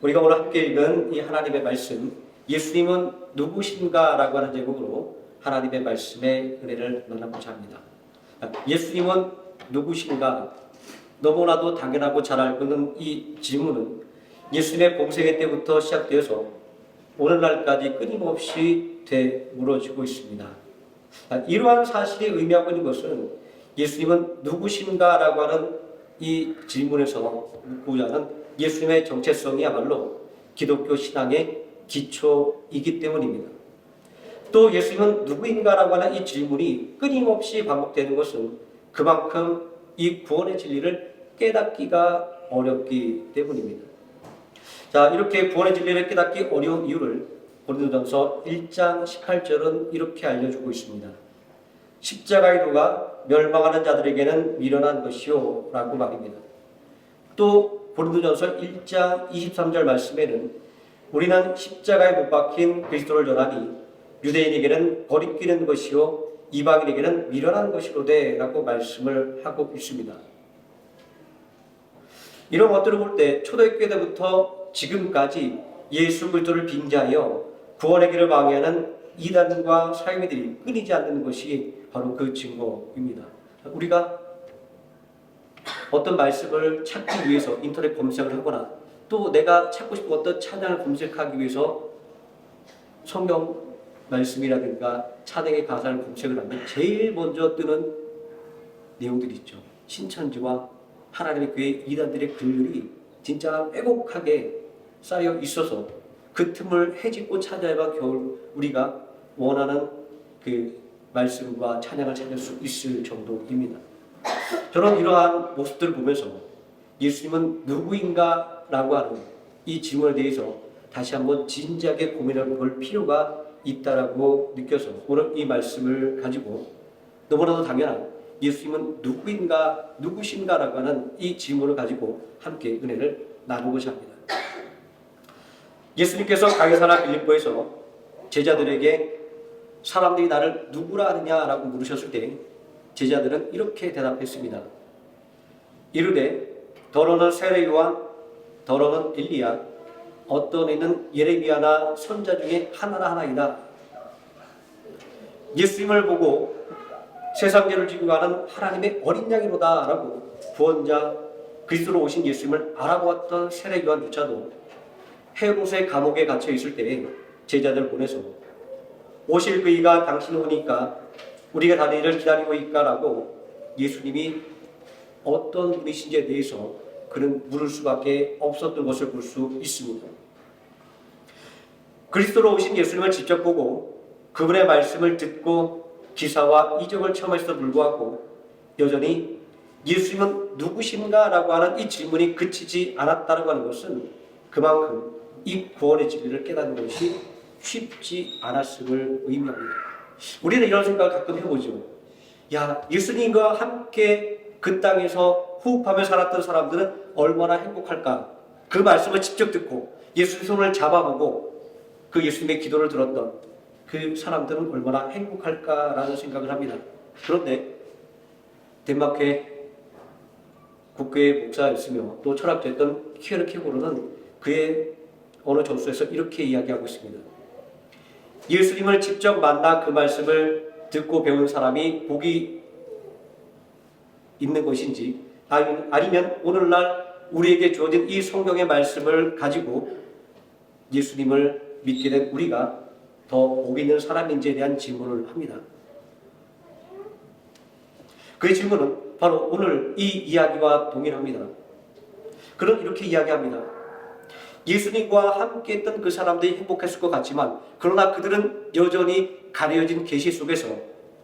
우리가 오늘 함께 읽은 이 하나님의 말씀, 예수님은 누구신가? 라고 하는 제목으로 하나님의 말씀의 은혜를 나눠보자 합니다. 예수님은 누구신가? 너무나도 당연하고 잘 알고 있는 이 질문은 예수님의 공생애 때부터 시작되어서 오늘날까지 끊임없이 되물어지고 있습니다. 이러한 사실이 의미하고 있는 것은 예수님은 누구신가? 라고 하는 이 질문에서 묻고자 하는 예수님의 정체성이야말로 기독교 신앙의 기초이기 때문입니다. 또 예수님은 누구인가라고 하는 이 질문이 끊임없이 반복되는 것은 그만큼 이 구원의 진리를 깨닫기가 어렵기 때문입니다. 자, 이렇게 구원의 진리를 깨닫기 어려운 이유를 고린도전서 1장 18절은 이렇게 알려주고 있습니다. 십자가의 도가 멸망하는 자들에게는 미련한 것이요 라고 말입니다. 또 고린도전서 1장 23절 말씀에는 우리는 십자가에 못 박힌 그리스도를 전하니 유대인에게는 버리끼는 것이요 이방인에게는 미련한 것이로되 라고 말씀을 하고 있습니다. 이런 것들을 볼 때 초대교회 때부터 지금까지 예수 그리스도를 빙자하여 구원의 길을 방해하는 이단과 사형이들이 끊이지 않는 것이 바로 그 증거입니다. 우리가 어떤 말씀을 찾기 위해서 인터넷 검색을 하거나 또 내가 찾고 싶은 어떤 찬양을 검색하기 위해서 성경 말씀이라든가 찬양의 가사를 검색을 하면 제일 먼저 뜨는 내용들이 있죠. 신천지와 하나님의 교회 이단들의 글들이 진짜 빼곡하게 쌓여 있어서 그 틈을 헤집고 찾아야만 겨우 우리가 원하는 그 말씀과 찬양을 찾을 수 있을 정도입니다. 저는 이러한 모습들을 보면서 예수님은 누구인가? 라고 하는 이 질문에 대해서 다시 한번 진지하게 고민해 볼 필요가 있다라고 느껴서 오늘 이 말씀을 가지고 너무나도 당연한 예수님은 누구인가, 누구신가? 라고 하는 이 질문을 가지고 함께 은혜를 나누고자 합니다. 예수님께서 가이사라 빌립보에서 제자들에게 사람들이 나를 누구라 하느냐라고 물으셨을 때 제자들은 이렇게 대답했습니다. 이르되 더러는 세례 요한, 더러는 엘리야, 어떤 이는 예레미야나 선자 중에 하나이다. 예수님을 보고 세상 죄를 지고 가는 하나님의 어린 양이로다 라고 구원자 그리스도로 오신 예수님을 알아보았던 세례 요한조차도 헤롯의 감옥에 갇혀 있을 때에 제자들을 보내서 오실 그이가 당신 오니까 우리가 다니기를 기다리고 있다라고 예수님이 어떤 분이신지에 대해서 그는 물을 수밖에 없었던 것을 볼 수 있습니다. 그리스도로 오신 예수님을 직접 보고 그분의 말씀을 듣고 기사와 이적을 체험했음에도 불구하고 여전히 예수님은 누구신가? 라고 하는 이 질문이 그치지 않았다는 것은 그만큼 이 구원의 진리를 깨닫는 것이 쉽지 않았음을 의미합니다. 우리는 이런 생각을 가끔 해보죠. 야, 예수님과 함께 그 땅에서 호흡하며 살았던 사람들은 얼마나 행복할까? 그 말씀을 직접 듣고 예수님 손을 잡아보고 그 예수님의 기도를 들었던 그 사람들은 얼마나 행복할까라는 생각을 합니다. 그런데 덴마크의 국교의 목사였으며 또 철학자였던 키에르케고르는 그의 어느 저서에서 이렇게 이야기하고 있습니다. 예수님을 직접 만나 그 말씀을 듣고 배운 사람이 복이 있는 것인지 아니면 오늘날 우리에게 주어진 이 성경의 말씀을 가지고 예수님을 믿게 된 우리가 더 복 있는 사람인지에 대한 질문을 합니다. 그의 질문은 바로 오늘 이 이야기와 동일합니다. 그는 이렇게 이야기합니다. 예수님과 함께 했던 그 사람들이 행복했을 것 같지만 그러나 그들은 여전히 가려진 계시 속에서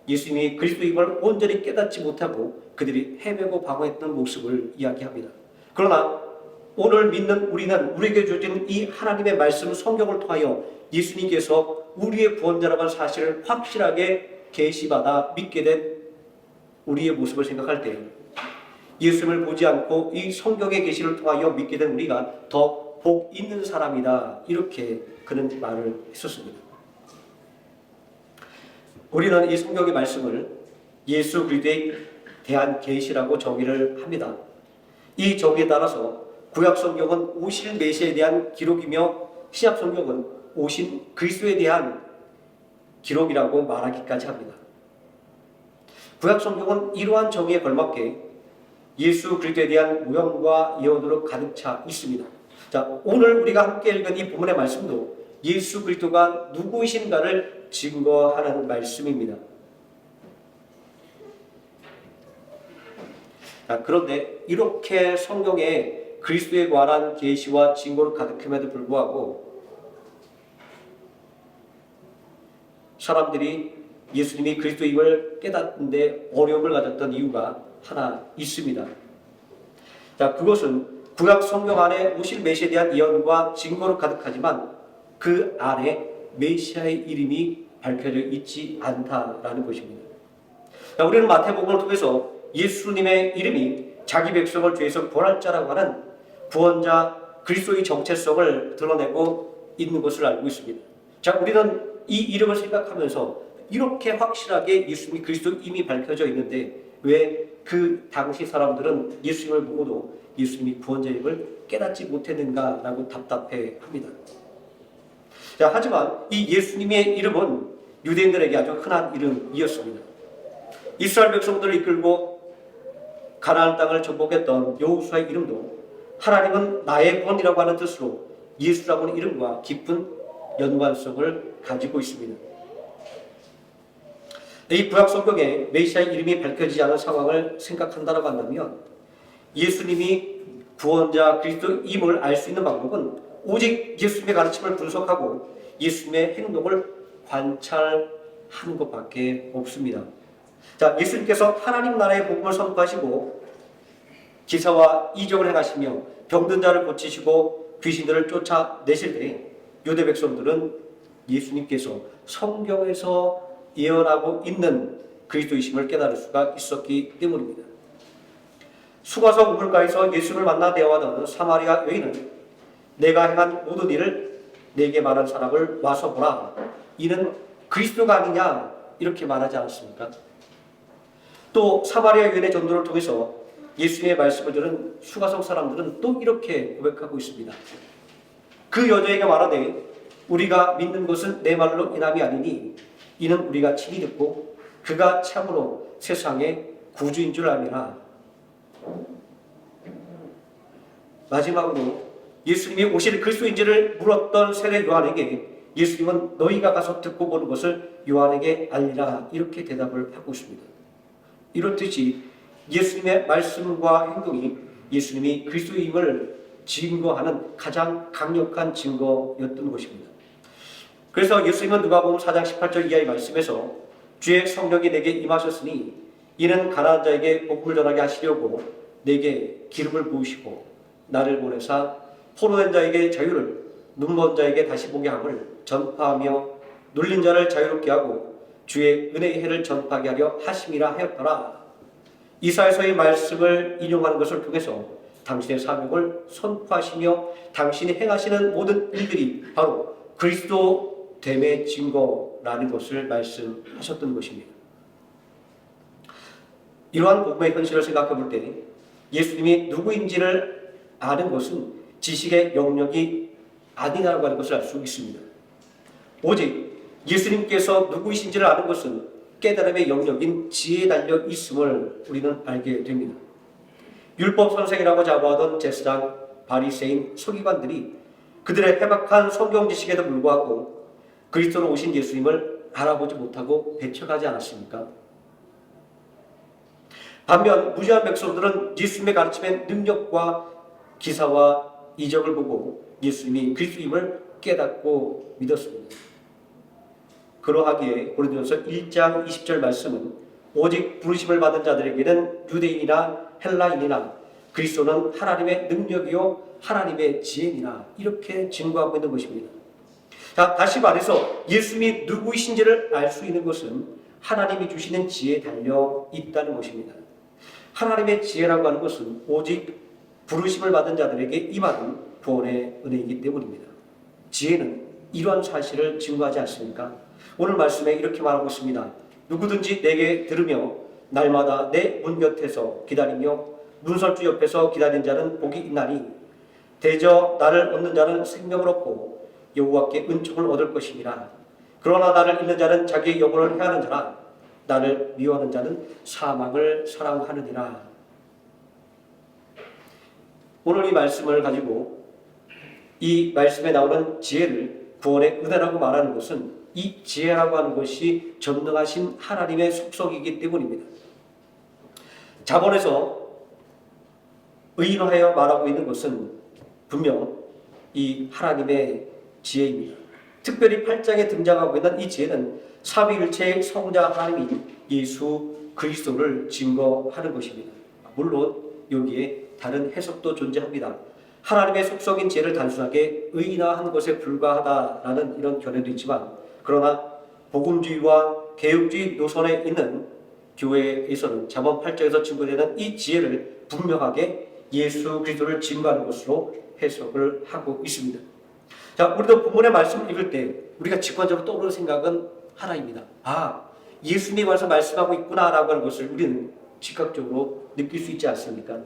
예수님이 그리스도인 걸 온전히 깨닫지 못하고 그들이 헤매고 방황했던 모습을 이야기합니다. 그러나 오늘 믿는 우리는 우리에게 주어진 이 하나님의 말씀 성경을 통하여 예수님께서 우리의 구원자라는 사실을 확실하게 계시받아 믿게 된 우리의 모습을 생각할 때 예수님을 보지 않고 이 성경의 계시를 통하여 믿게 된 우리가 더 복 있는 사람이다. 이렇게 그는 말을 했었습니다. 우리는 이 성경의 말씀을 예수 그리스도에 대한 계시라고 정의를 합니다. 이 정의에 따라서 구약 성경은 오실 메시아에 대한 기록이며 신약 성경은 오신 그리스도에 대한 기록이라고 말하기까지 합니다. 구약 성경은 이러한 정의에 걸맞게 예수 그리스도에 대한 무형과 예언으로 가득 차 있습니다. 자, 오늘 우리가 함께 읽은 이 본문의 말씀도 예수 그리스도가 누구이신가를 증거하는 말씀입니다. 자, 그런데 이렇게 성경에 그리스도에 관한 계시와 증거로 가득함에도 불구하고 사람들이 예수님이 그리스도임을 깨닫는데 어려움을 가졌던 이유가 하나 있습니다. 자, 그것은 구약 성경 안에 오실 메시아에 대한 예언과 증거로 가득하지만 그 안에 메시아의 이름이 밝혀져 있지 않다라는 것입니다. 자, 우리는 마태복음을 통해서 예수님의 이름이 자기 백성을 죄에서 구원할 자라고 하는 구원자 그리스도의 정체성을 드러내고 있는 것을 알고 있습니다. 자, 우리는 이 이름을 생각하면서 이렇게 확실하게 예수님이 그리스도 이미 밝혀져 있는데 왜 그 당시 사람들은 예수님을 보고도 예수님이 구원자임을 깨닫지 못했는가라고 답답해합니다. 자, 하지만 이 예수님의 이름은 유대인들에게 아주 흔한 이름이었습니다. 이스라엘 백성들을 이끌고 가나안 땅을 정복했던 여호수아의 이름도 하나님은 나의 구원이라고 하는 뜻으로 예수라고 하는 이름과 깊은 연관성을 가지고 있습니다. 이 구약 성경에 메시아의 이름이 밝혀지지 않은 상황을 생각한다고 한다면 예수님이 구원자 그리스도임을 알 수 있는 방법은 오직 예수님의 가르침을 분석하고 예수님의 행동을 관찰하는 것밖에 없습니다. 자, 예수님께서 하나님 나라의 복음을 선포하시고 기사와 이적을 행하시며 병든 자를 고치시고 귀신들을 쫓아내실 때 유대 백성들은 예수님께서 성경에서 예언하고 있는 그리스도이심을 깨달을 수가 있었기 때문입니다. 수가성 우물가에서 예수를 만나 대화하던 사마리아 여인은 내가 행한 모든 일을 내게 말한 사람을 와서 보라. 이는 그리스도가 아니냐 이렇게 말하지 않았습니까? 또 사마리아 여인의 전도를 통해서 예수님의 말씀을 들은 수가성 사람들은 또 이렇게 고백하고 있습니다. 그 여자에게 말하되 우리가 믿는 것은 내 말로 인함이 아니니 이는 우리가 친히 듣고 그가 참으로 세상의 구주인 줄 알미라. 마지막으로 예수님이 오실 그리스도인지를 물었던 세례 요한에게 예수님은 너희가 가서 듣고 보는 것을 요한에게 알리라 이렇게 대답을 하고 있습니다. 이렇듯이 예수님의 말씀과 행동이 예수님이 그리스도임을 증거하는 가장 강력한 증거였던 것입니다. 그래서 예수님은 누가복음 4장 18절 이하의 말씀에서 주의 성령이 내게 임하셨으니 이는 가난한 자에게 복음을 전하게 하시려고 내게 기름을 부으시고 나를 보내사 포로된 자에게 자유를 눈먼 자에게 다시 보게 함을 전파하며 눌린 자를 자유롭게 하고 주의 은혜의 해를 전파하게 하려 하심이라 하였더라. 이사야서의 말씀을 인용하는 것을 통해서 당신의 사명을 선포하시며 당신이 행하시는 모든 일들이 바로 그리스도 됨의 증거라는 것을 말씀하셨던 것입니다. 이러한 복음의 현실을 생각해 볼 때 예수님이 누구인지를 아는 것은 지식의 영역이 아니라고 하는 것을 알 수 있습니다. 오직 예수님께서 누구이신지를 아는 것은 깨달음의 영역인 지혜에 달려 있음을 우리는 알게 됩니다. 율법 선생이라고 자부하던 제사장, 바리새인, 서기관들이 그들의 해박한 성경 지식에도 불구하고 그리스도로 오신 예수님을 알아보지 못하고 배척하지 않았습니까? 반면 무지한 백성들은 예수님의 가르침의 능력과 기사와 이적을 보고 예수님이 그리스도임을 깨닫고 믿었습니다. 그러하기에 고린도전서 1장 20절 말씀은 오직 부르심을 받은 자들에게는 유대인이나 헬라인이나 그리스도는 하나님의 능력이요 하나님의 지혜니라 이렇게 증거하고 있는 것입니다. 자, 다시 말해서 예수님이 누구이신지를 알 수 있는 것은 하나님이 주시는 지혜에 달려 있다는 것입니다. 하나님의 지혜라고 하는 것은 오직 부르심을 받은 자들에게 임하는 구원의 은혜이기 때문입니다. 지혜는 이러한 사실을 증거하지 않습니까? 오늘 말씀에 이렇게 말하고 있습니다. 누구든지 내게 들으며 날마다 내 문 곁에서 기다리며 문설주 옆에서 기다린 자는 복이 있나니 대저 나를 얻는 자는 생명을 얻고 여호와께 은총을 얻을 것이니라. 그러나 나를 잃는 자는 자기의 영혼을 해하는 자라. 나를 미워하는 자는 사망을 사랑하느니라. 오늘 이 말씀을 가지고 이 말씀에 나오는 지혜를 구원의 은혜라고 말하는 것은 이 지혜라고 하는 것이 전능하신 하나님의 속성이기 때문입니다. 자본에서 의인하여 말하고 있는 것은 분명 이 하나님의 지혜입니다. 특별히 8장에 등장하고 있는 이 지혜는 삼위일체의 성자 하나님이 예수 그리스도를 증거하는 것입니다. 물론 여기에 다른 해석도 존재합니다. 하나님의 속성인 지혜를 단순하게 의인화한 것에 불과하다라는 이런 견해도 있지만, 그러나 복음주의와 개혁주의 노선에 있는 교회에서는 잠언 8장에서 증거되는 이 지혜를 분명하게 예수 그리스도를 증거하는 것으로 해석을 하고 있습니다. 자, 우리도 본문의 말씀을 읽을 때 우리가 직관적으로 떠오르는 생각은 하나입니다. 예수님이 와서 말씀하고 있구나라고 하는 것을 우리는 즉각적으로 느낄 수 있지 않습니까?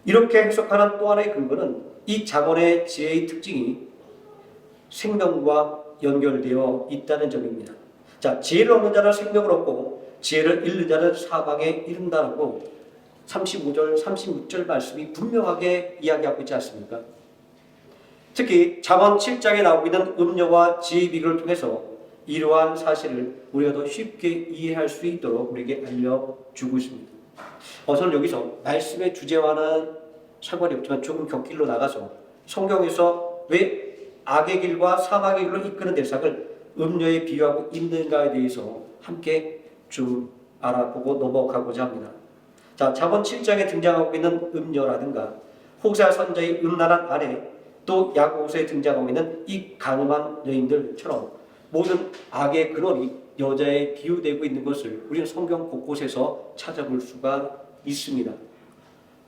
이렇게 해석하는 또 하나의 근거는 이 잠언의 지혜의 특징이 생명과 연결되어 있다는 점입니다. 자, 지혜를 얻는 자는 생명을 얻고 지혜를 잃는 자는 사망에 이른다라고 35절, 36절 말씀이 분명하게 이야기하고 있지 않습니까? 특히 잠언 7장에 나오고 있는 음료와 지혜의 비교를 통해서 이러한 사실을 우리가 더 쉽게 이해할 수 있도록 우리에게 알려주고 있습니다. 저는 여기서 말씀의 주제와는 상관이 없지만 조금 곁길로 나가서 성경에서 왜 악의 길과 사망의 길로 이끄는 대상을 음료에 비유하고 있는가에 대해서 함께 좀 알아보고 넘어가고자 합니다. 자, 잠언 7장에 등장하고 있는 음료라든가 호세아 선지자의 음란한 아내, 또 야고보서에 등장하고 있는 이 가늠한 여인들처럼 모든 악의 근원이 여자에 비유되고 있는 것을 우리는 성경 곳곳에서 찾아볼 수가 있습니다.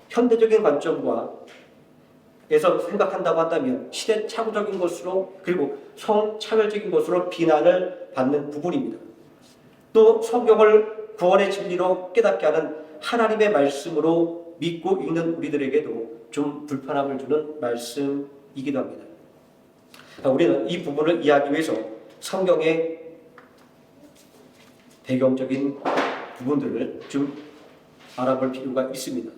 현대적인 관점과 에서 생각한다고 한다면 시대착오적인 것으로, 그리고 성차별적인 것으로 비난을 받는 부분입니다. 또 성경을 구원의 진리로 깨닫게 하는 하나님의 말씀으로 믿고 읽는 우리들에게도 좀 불편함을 주는 말씀이기도 합니다. 우리는 이 부분을 이해하기 위해서 성경의 배경적인 부분들을 좀 알아볼 필요가 있습니다.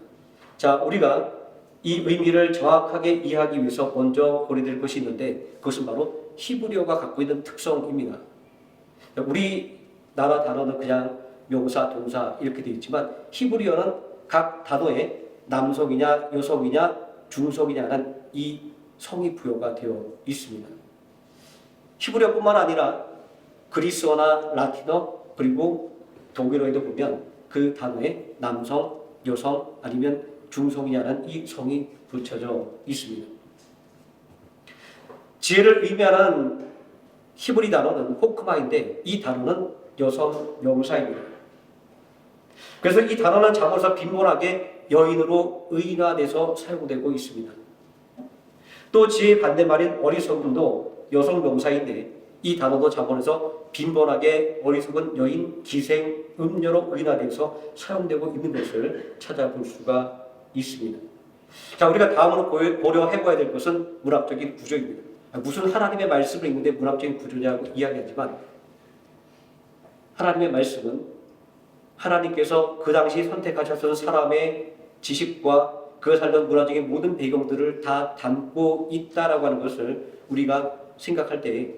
자, 우리가 이 의미를 정확하게 이해하기 위해서 먼저 고려될 것이 있는데, 그것은 바로 히브리어가 갖고 있는 특성입니다. 우리나라 단어는 그냥 명사, 동사 이렇게 되어 있지만 히브리어는 각 단어에 남성이냐 여성이냐 중성이냐는 이 성이 부여가 되어 있습니다. 히브리어뿐만 아니라 그리스어나 라틴어 그리고 독일어에도 보면 그 단어에 남성, 여성 아니면 중성이냐는 이 성이 붙여져 있습니다. 지혜를 의미하는 히브리 단어는 호크마인데 이 단어는 여성 명사입니다. 그래서 이 단어는 잠언에서 빈번하게 여인으로 의인화돼서 사용되고 있습니다. 또 지혜의 반대말인 어리석음도 여성 명사인데 이 단어도 잠언에서 빈번하게 어리석은 여인, 기생, 음녀로 의인화돼서 사용되고 있는 것을 찾아볼 수가 있습니다. 자, 우리가 다음으로 고려해봐야 될 것은 문학적인 구조입니다. 무슨 하나님의 말씀을 읽는데 문학적인 구조냐고 이야기하지만, 하나님의 말씀은 하나님께서 그 당시 선택하셨던 사람의 지식과 그 살던 문화적인 모든 배경들을 다 담고 있다라고 하는 것을 우리가 생각할 때,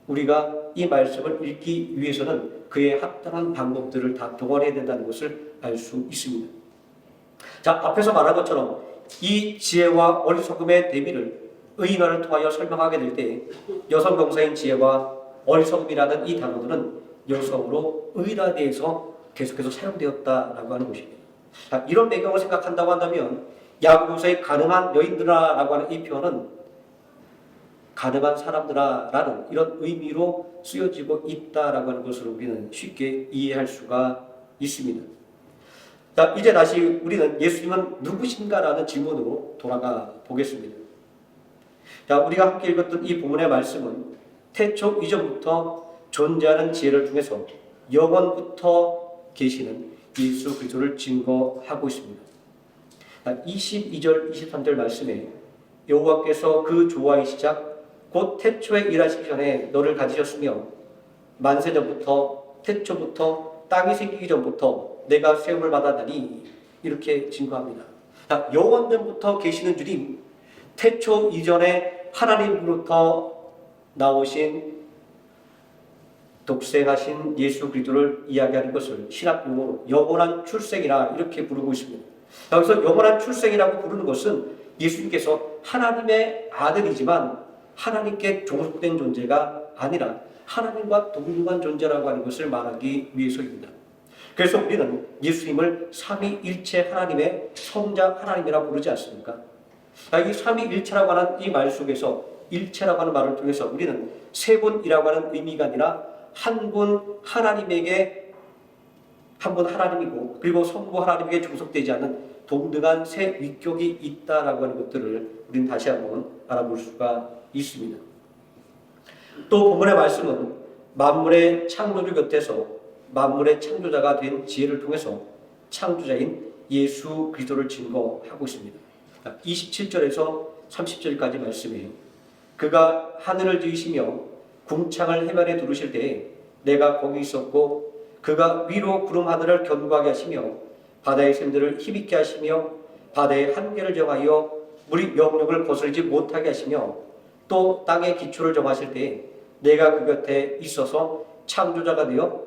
우리가 이 말씀을 읽기 위해서는 그의 합당한 방법들을 다 동원해야 된다는 것을 알 수 있습니다. 자, 앞에서 말한 것처럼 이 지혜와 어리석음의 대비를 의인화를 통하여 설명하게 될 때 여성 명사인 지혜와 어리석음이라는 이 단어들은 여성으로 의인화되어서 계속해서 사용되었다라고 하는 것입니다. 자, 이런 배경을 생각한다고 한다면 야고보서의 가늠한 여인들아라고 하는 이 표현은 가늠한 사람들아라는 이런 의미로 쓰여지고 있다라고 하는 것을 우리는 쉽게 이해할 수가 있습니다. 자, 이제 다시 우리는 예수님은 누구신가라는 질문으로 돌아가 보겠습니다. 자, 우리가 함께 읽었던 이 본문의 말씀은 태초 이전부터 존재하는 지혜를 통해서 영원부터 계시는 예수 그리스도를 증거하고 있습니다. 22절, 23절 말씀에 여호와께서 그 조화의 시작 곧 태초에 일하시기 전에 너를 가지셨으며 만세 전부터 태초부터 땅이 생기기 전부터 내가 세움을 받았다니 이렇게 증거합니다. 영원전부터 계시는 주님, 태초 이전에 하나님으로부터 나오신 독생하신 예수 그리스도를 이야기하는 것을 신학 용어로 영원한 출생이라 이렇게 부르고 있습니다. 여기서 영원한 출생이라고 부르는 것은 예수님께서 하나님의 아들이지만 하나님께 종속된 존재가 아니라 하나님과 동등한 존재라고 하는 것을 말하기 위해서입니다. 그래서 우리는 예수님을 삼위일체 하나님의 성자 하나님이라 부르지 않습니까? 이 삼위일체라고 하는 이 말 속에서 일체라고 하는 말을 통해서 우리는 세 분이라고 하는 의미가 아니라 한 분 하나님에게 한 분 하나님이고 그리고 성부 하나님에게 종속되지 않는 동등한 세 위격이 있다라고 하는 것들을 우리는 다시 한번 알아볼 수가 있습니다. 또 본문의 말씀은 만물의 창조주 곁에서 만물의 창조자가 된 지혜를 통해서 창조자인 예수 그리스도를 증거하고 있습니다. 27절에서 30절까지 말씀에 그가 하늘을 지으시며 궁창을 해변에 두르실 때에 내가 거기 있었고 그가 위로 구름 하늘을 견고하게 하시며 바다의 샘들을 힘있게 하시며 바다의 한계를 정하여 물이 명령을 거스르지 못하게 하시며 또 땅의 기초를 정하실 때에 내가 그 곁에 있어서 창조자가 되어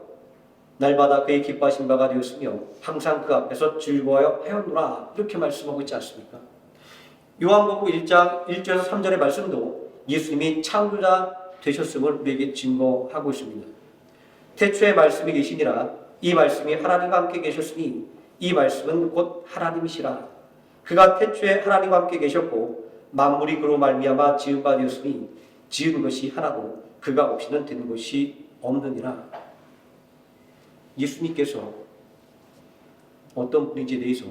날마다 그의 기뻐하신 바가 되었으며 항상 그 앞에서 즐거워하여 하였노라 이렇게 말씀하고 있지 않습니까? 요한복음 1장 1절에서 3절의 말씀도 예수님이 창조자 되셨음을 우리에게 증거하고 있습니다. 태초에 말씀이 계시니라 이 말씀이 하나님과 함께 계셨으니 이 말씀은 곧 하나님이시라. 그가 태초에 하나님과 함께 계셨고 만물이 그로 말미암아 지은 바 되었으니 지은 것이 하나도 그가 없이는 된 것이 없느니라. 예수님께서 어떤 분인지에 대해서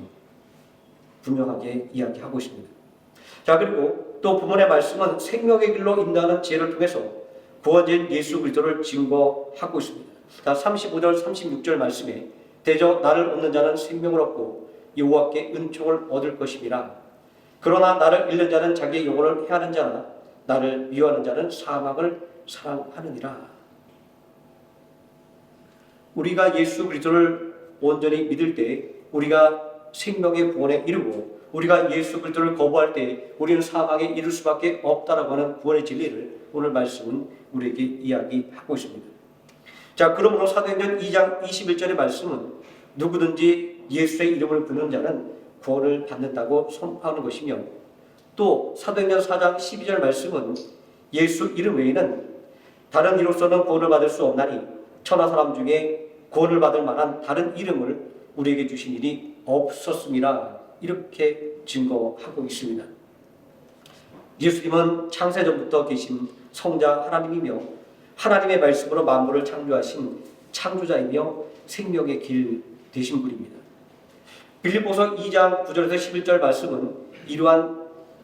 분명하게 이야기하고 있습니다. 자, 그리고 또 본문의 말씀은 생명의 길로 인도하는 지혜를 통해서 구원진 예수 그리스도를 증거하고 있습니다. 자, 35절 36절 말씀에 대저 나를 얻는 자는 생명을 얻고 여호와께 은총을 얻을 것임이라. 그러나 나를 잃는 자는 자기의 영혼을 해하는 자나 나를 미워하는 자는 사망을 사랑하느니라. 우리가 예수 그리스도를 온전히 믿을 때 우리가 생명의 구원에 이르고 우리가 예수 그리스도를 거부할 때 우리는 사망에 이를 수밖에 없다라고 하는 구원의 진리를 오늘 말씀은 우리에게 이야기하고 있습니다. 자, 그러므로 사도행전 2장 21절의 말씀은 누구든지 예수의 이름을 부르는 자는 구원을 받는다고 선포하는 것이며 또 사도행전 4장 12절 말씀은 예수 이름 외에는 다른 이로서는 구원을 받을 수 없나니 천하 사람 중에 구원을 받을 만한 다른 이름을 우리에게 주신 일이 없었습니다. 이렇게 증거하고 있습니다. 예수님은 창세전부터 계신 성자 하나님이며 하나님의 말씀으로 만물을 창조하신 창조자이며 생명의 길 되신 분입니다. 빌립보서 2장 9절에서 11절 말씀은 이러한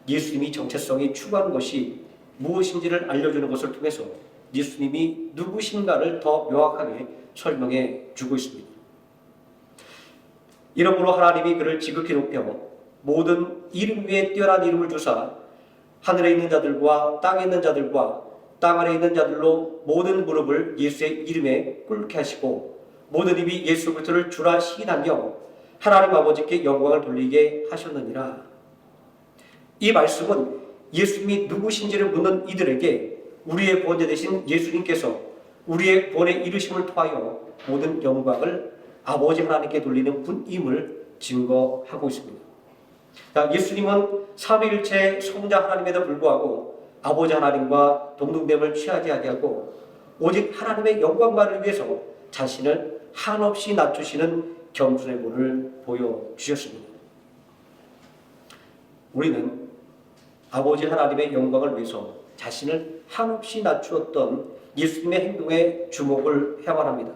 예수님이 정체성이 추구하는 것이 무엇인지를 알려주는 것을 통해서 예수님이 누구신가를 더 명확하게 설명해 주고 있습니다. 이러므로 하나님이 그를 지극히 높여 모든 이름 위에 뛰어난 이름을 주사 하늘에 있는 자들과 땅에 있는 자들과 땅 아래 있는 자들로 모든 무릎을 예수의 이름에 꿇게 하시고 모든 입이 예수 그리스도를 주라 시인하며 하나님 아버지께 영광을 돌리게 하셨느니라. 이 말씀은 예수님이 누구신지를 묻는 이들에게 우리의 구원자 되신 예수님께서 우리의 구원의 이루심을 통하여 모든 영광을 아버지 하나님께 돌리는 분임을 증거하고 있습니다. 예수님은 삼위일체 성자 하나님에도 불구하고 아버지 하나님과 동등됨을 취하지 아니하고 오직 하나님의 영광만을 위해서 자신을 한없이 낮추시는 겸손의 본을 보여주셨습니다. 우리는 아버지 하나님의 영광을 위해서 자신을 한없이 낮추었던 예수님의 행동에 주목을 해야만 합니다.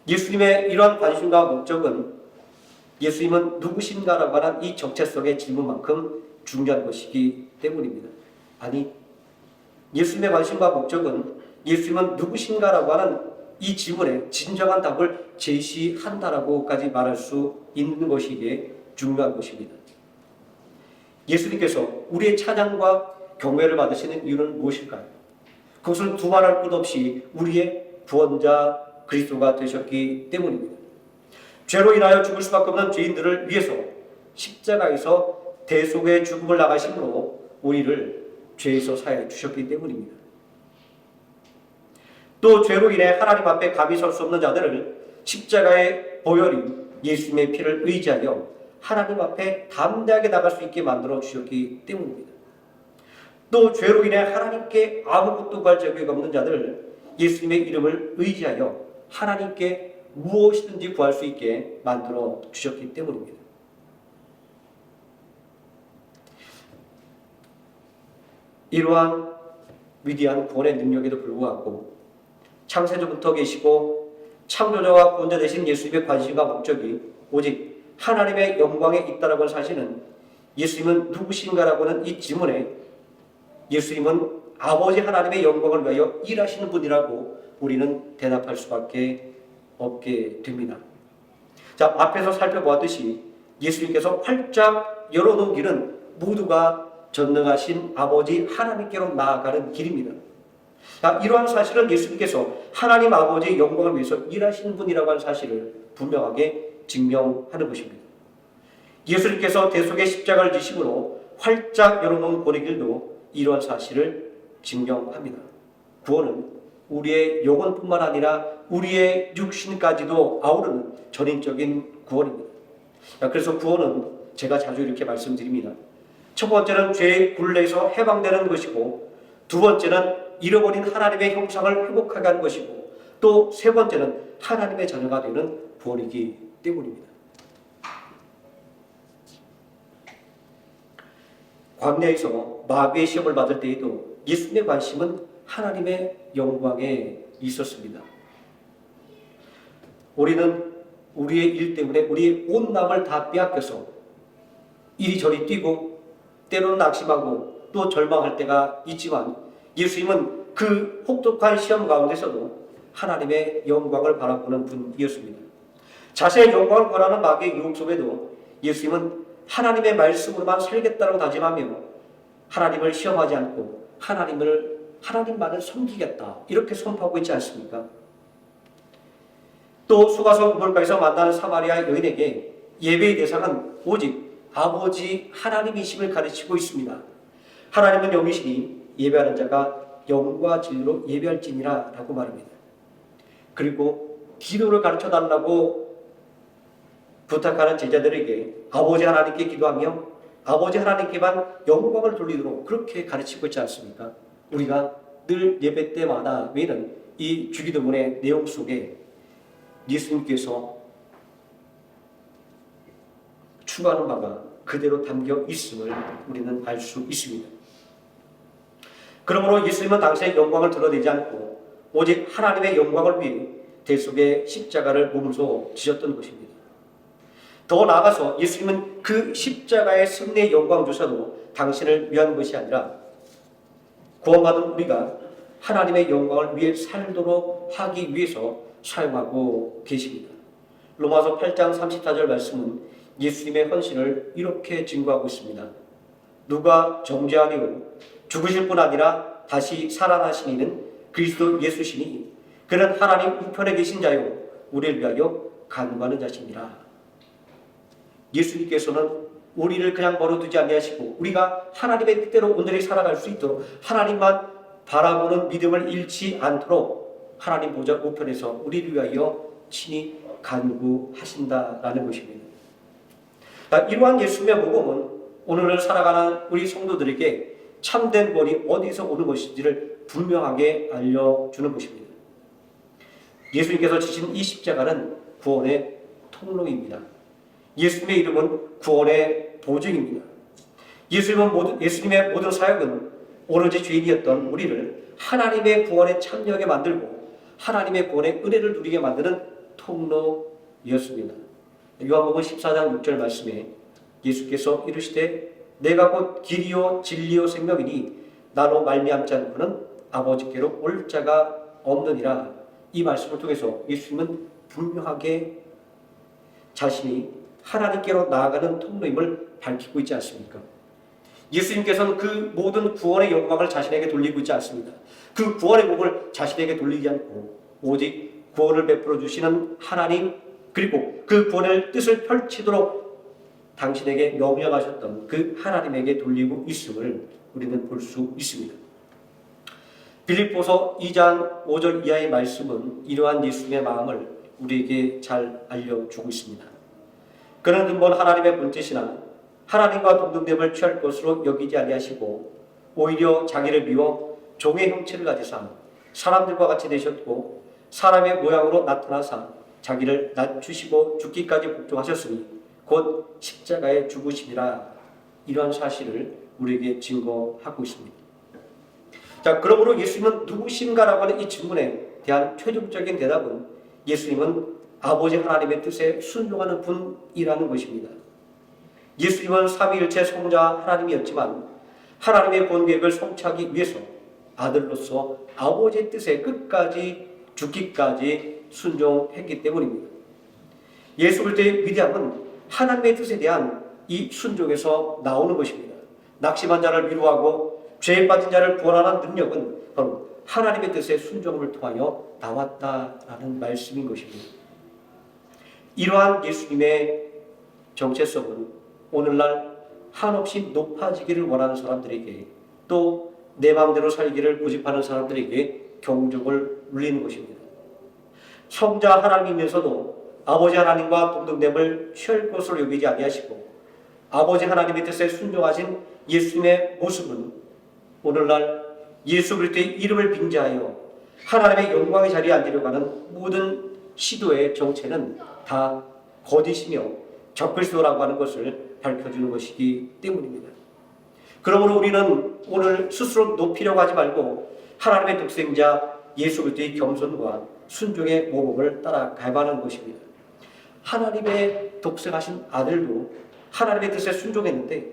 예수님의 이러한 관심과 목적은 예수님은 누구신가라고 하는 이 정체성의 질문만큼 중요한 것이기 때문입니다. 아니, 예수님의 관심과 목적은 예수님은 누구신가라고 하는 이 질문에 진정한 답을 제시한다라고까지 말할 수 있는 것이기에 중요한 것입니다. 예수님께서 우리의 찬양과 경외를 받으시는 이유는 무엇일까요? 그것은 두말할 것 없이 우리의 구원자 그리스도가 되셨기 때문입니다. 죄로 인하여 죽을 수밖에 없는 죄인들을 위해서 십자가에서 대속의 죽음을 나가심으로 우리를 죄에서 사해 주셨기 때문입니다. 또 죄로 인해 하나님 앞에 감히 설 수 없는 자들을 십자가의 보혈인 예수님의 피를 의지하여 하나님 앞에 담대하게 나갈 수 있게 만들어 주셨기 때문입니다. 또 죄로 인해 하나님께 아무것도 구할 자격이 없는 자들을 예수님의 이름을 의지하여 하나님께 무엇이든지 구할 수 있게 만들어 주셨기 때문입니다. 이러한 위대한 구원의 능력에도 불구하고 창세전부터 계시고 창조자와 구원자 되신 예수님의 관심과 목적이 오직 하나님의 영광에 있다라고 하는 사실은 예수님은 누구신가라고 하는 이 질문에 예수님은 아버지 하나님의 영광을 위하여 일하시는 분이라고 우리는 대답할 수밖에 없게 됩니다. 자, 앞에서 살펴보았듯이 예수님께서 활짝 열어놓은 길은 모두가 전능하신 아버지 하나님께로 나아가는 길입니다. 자, 이러한 사실은 예수님께서 하나님 아버지의 영광을 위해서 일하시는 분이라고 하는 사실을 분명하게 증명하는 것입니다. 예수님께서 대속의 십자가를 지심으로 활짝 열어놓은 구원의 길도 이러한 사실을 증명합니다. 구원은 우리의 영혼뿐만 아니라 우리의 육신까지도 아우르는 전인적인 구원입니다. 그래서 구원은 제가 자주 이렇게 말씀드립니다. 첫 번째는 죄의 굴레에서 해방되는 것이고, 두 번째는 잃어버린 하나님의 형상을 회복하게 하는 것이고, 또 세 번째는 하나님의 자녀가 되는 구원이기 때문입니다. 광야에서 마귀의 시험을 받을 때에도 예수님의 관심은 하나님의 영광에 있었습니다. 우리는 우리의 일 때문에 우리의 온 남을 다 빼앗겨서 이리저리 뛰고 때로는 낙심하고 또 절망할 때가 있지만, 예수님은 그 혹독한 시험 가운데서도 하나님의 영광을 바라보는 분이었습니다. 자신의 영광을 권하는 마귀의 유혹 속에도 예수님은 하나님의 말씀으로만 살겠다고 다짐하며 하나님을 시험하지 않고 하나님만을 섬기겠다 이렇게 선포하고 있지 않습니까? 또 수가성 우물가에서 만나는 사마리아 여인에게 예배의 대상은 오직 아버지 하나님이심을 가르치고 있습니다. 하나님은 영이시니 예배하는 자가 영과 진리로 예배할지니라 라고 말합니다. 그리고 기도를 가르쳐달라고 부탁하는 제자들에게 아버지 하나님께 기도하며 아버지 하나님께만 영광을 돌리도록 그렇게 가르치고 있지 않습니까? 우리가 늘 예배 때마다 외는 이 주기도문의 내용 속에 예수님께서 추구하는 바가 그대로 담겨 있음을 우리는 알 수 있습니다. 그러므로 예수님은 당시의 영광을 드러내지 않고 오직 하나님의 영광을 위해 대속의 십자가를 몸소 지셨던 것입니다. 더 나아가서 예수님은 그 십자가의 승리의 영광조차도 당신을 위한 것이 아니라 구원받은 우리가 하나님의 영광을 위해 살도록 하기 위해서 사용하고 계십니다. 로마서 8장 34절 말씀은 예수님의 헌신을 이렇게 증거하고 있습니다. 누가 정죄하리요? 죽으실 뿐 아니라 다시 살아나신 이는 그리스도 예수시니 그는 하나님 우편에 계신 자요 우리를 위하여 간구하는 자시니라. 예수님께서는 우리를 그냥 버려두지 아니하시고 우리가 하나님의 뜻대로 온전히 살아갈 수 있도록 하나님만 바라보는 믿음을 잃지 않도록 하나님 보좌 우편에서 우리를 위하여 친히 간구하신다라는 것입니다. 이러한 예수님의 복음은 오늘을 살아가는 우리 성도들에게 참된 구원이 어디서 오는 것인지를 분명하게 알려주는 것입니다. 예수님께서 지신 이 십자가는 구원의 통로입니다. 예수님의 이름은 구원의 보증입니다. 예수님의 모든 사역은 오로지 죄인이었던 우리를 하나님의 구원에 참여하게 만들고 하나님의 구원의 은혜를 누리게 만드는 통로였습니다. 요한복음 14장 6절 말씀에 예수께서 이르시되 내가 곧 길이요 진리요 생명이니 나로 말미암지 않고는 아버지께로 올 자가 없느니라. 이 말씀을 통해서 예수님은 분명하게 자신이 하나님께로 나아가는 통로임을 밝히고 있지 않습니까? 예수님께서는 그 모든 구원의 영광을 자신에게 돌리고 있지 않습니다. 그 구원의 복을 자신에게 돌리지 않고 오직 구원을 베풀어 주시는 하나님, 그리고 그 구원의 뜻을 펼치도록 당신에게 명령하셨던 그 하나님에게 돌리고 있음을 우리는 볼 수 있습니다. 빌립보서 2장 5절 이하의 말씀은 이러한 예수님의 마음을 우리에게 잘 알려주고 있습니다. 그는 근본 하나님의 본뜻이나 하나님과 동등됨을 취할 것으로 여기지 아니하시고 오히려 자기를 비워 종의 형체를 가지사 사람들과 같이 되셨고 사람의 모양으로 나타나사 자기를 낮추시고 죽기까지 복종하셨으니 곧 십자가의 죽으심이라. 이러한 사실을 우리에게 증거하고 있습니다. 자, 그러므로 예수님은 누구신가라고 하는 이 질문에 대한 최종적인 대답은 예수님은 아버지 하나님의 뜻에 순종하는 분이라는 것입니다. 예수님은 삼위일체 성자 하나님이었지만 하나님의 본계획을 성취하기 위해서 아들로서 아버지의 뜻에 끝까지 죽기까지 순종했기 때문입니다. 예수 그리스도의 위대함은 하나님의 뜻에 대한 이 순종에서 나오는 것입니다. 낙심한 자를 위로하고 죄에 빠진 자를 구원하는 능력은 바로 하나님의 뜻에 순종을 통하여 나왔다라는 말씀인 것입니다. 이러한 예수님의 정체성은 오늘날 한없이 높아지기를 원하는 사람들에게, 또 내 마음대로 살기를 고집하는 사람들에게 경종을 울리는 것입니다. 성자 하나님이면서도 아버지 하나님과 동등됨을 취할 것으로 여기지 아니하시고 아버지 하나님의 뜻에 순종하신 예수님의 모습은 오늘날 예수 그리스도의 이름을 빙자하여 하나님의 영광의 자리에 앉으려고 하는 모든 시도의 정체는 다 거짓이며 적그리스도라고 하는 것을 밝혀주는 것이기 때문입니다. 그러므로 우리는 오늘 스스로 높이려고 하지 말고 하나님의 독생자 예수 그리스도의 겸손과 순종의 모범을 따라가야 하는 것입니다. 하나님의 독생하신 아들도 하나님의 뜻에 순종했는데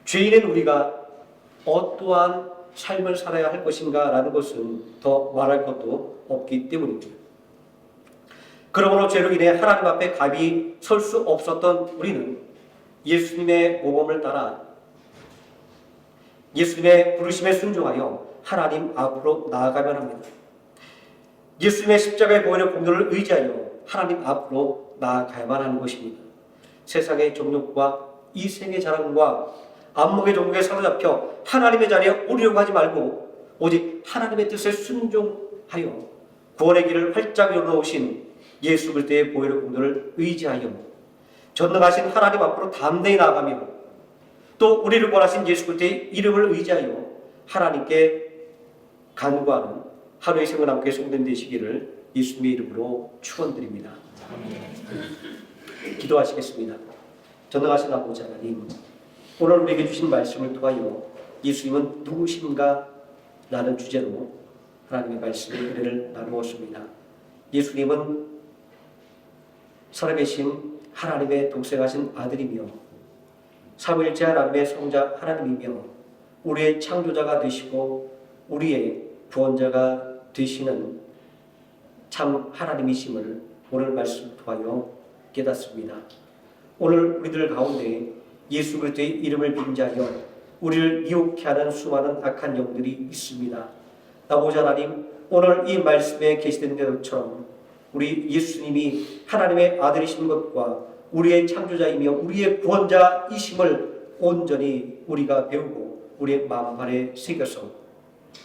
죄인인 우리가 어떠한 삶을 살아야 할 것인가 라는 것은 더 말할 것도 없기 때문입니다. 그러므로 죄로 인해 하나님 앞에 감히 설 수 없었던 우리는 예수님의 모범을 따라 예수님의 부르심에 순종하여 하나님 앞으로 나아가면 합니다. 예수님의 십자가의 보혈의 공로를 의지하여 하나님 앞으로 나아가야만 하는 것입니다. 세상의 정욕과 이 생의 자랑과 안목의 정욕에 사로잡혀 하나님의 자리에 오르려고 하지 말고 오직 하나님의 뜻에 순종하여 구원의 길을 활짝 열어놓으신 예수 그리스도의 보혈의 공로를 의지하여 전능하신 하나님 앞으로 담대히 나아가며 또 우리를 구원하신 예수 그리스도의 이름을 의지하여 하나님께 간구하는 하루의 생을 함께 성된 되시기를 예수님의 이름으로 축원드립니다. 기도하시겠습니다. 전능하신 아버지 하나님, 오늘 우리에게 주신 말씀을 통하여 예수님은 누구신가? 라는 주제로 하나님의 말씀의 은혜를 나누었습니다. 예수님은 살아계신 하나님의 독생하신 아들이며 삼위일체 하나님의 성자 하나님이며 우리의 창조자가 되시고 우리의 구원자가 되시는 참 하나님이심을 오늘 말씀 통하여 깨닫습니다. 오늘 우리들 가운데 예수 그리스도의 이름을 빙자하여 우리를 미혹해 하는 수많은 악한 영들이 있습니다. 아버지 하나님, 오늘 이 말씀에 계시된 것처럼 우리 예수님이 하나님의 아들이신 것과 우리의 창조자이며 우리의 구원자이심을 온전히 우리가 배우고 우리의 마음판에 새겨서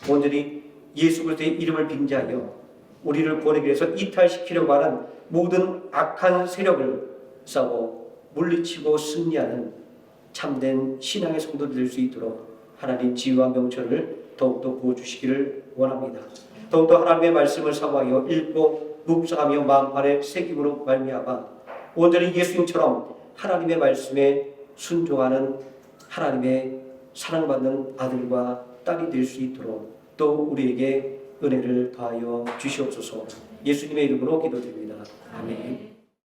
온전히 예수 그리스도의 이름을 빙자하여 우리를 구원하기 위해서 이탈시키려고 하는 모든 악한 세력을 싸워 물리치고 승리하는 참된 신앙의 성도들 될 수 있도록 하나님 지혜와 명철을 더욱더 부어주시기를 원합니다. 더욱더 하나님의 말씀을 사모하여 읽고 묵상하며 마음판에 새김으로 말미암아 온전히 예수님처럼 하나님의 말씀에 순종하는 하나님의 사랑받는 아들과 딸이 될 수 있도록 또 우리에게 은혜를 더하여 주시옵소서. 예수님의 이름으로 기도드립니다. 아멘.